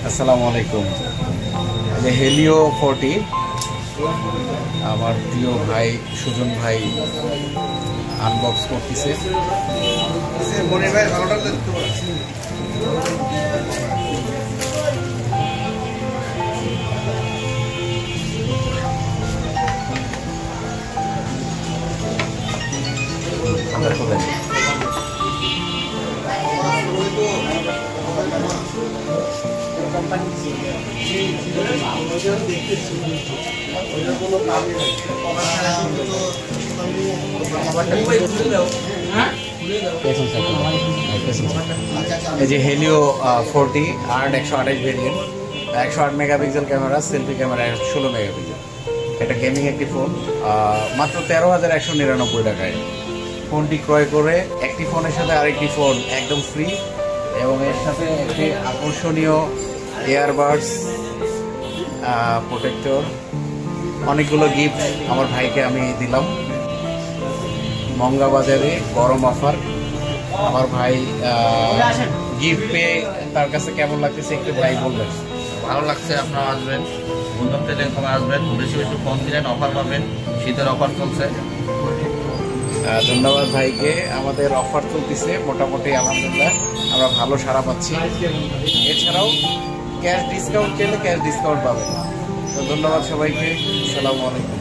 আসসালামু আলাইকুম। যে হেলিও 40 আমার প্রিয় ভাই সুজন ভাই আনবক্স করতেছে। এই যে Helio 40 128 variant, 108 megapixel camera, selfie camera 16 megapixel. এটা গেমিং একটি ফোন, মাত্র 13,199 টাকায় ফোনটি ক্রয় করে একটি ফোনের সাথে আরেকটি ফোন একদম ফ্রি, এবং এর সাথে একটি আকর্ষণীয় এয়ারবাডস, প্রোটেক্টর, অনেকগুলো গিফট আমার ভাইকে আমি দিলাম। মঙ্গা বাজারে গরম অফার। আমার ভাই গিফট পেয়ে তার কাছে কেমন লাগতেছে একটু ভাই বলবেন। ভালো লাগছে, আপনারা আসবেন, বন্ধন টেলিকমে আসবেন, বেশি বেশি ফোন দিলেন অফার পাবেন, শীতের অফার চলছে। ধন্যবাদ ভাইকে। আমাদের অফার চলতেছে মোটামুটি, আলহামদুলিল্লাহ আমরা ভালো সাড়া পাচ্ছি। এছাড়াও ক্যাশ ডিসকাউন্ট পেলে ক্যাশ ডিসকাউন্ট পাবেন। তো ধন্যবাদ সবাইকে, আসসালামু আলাইকুম।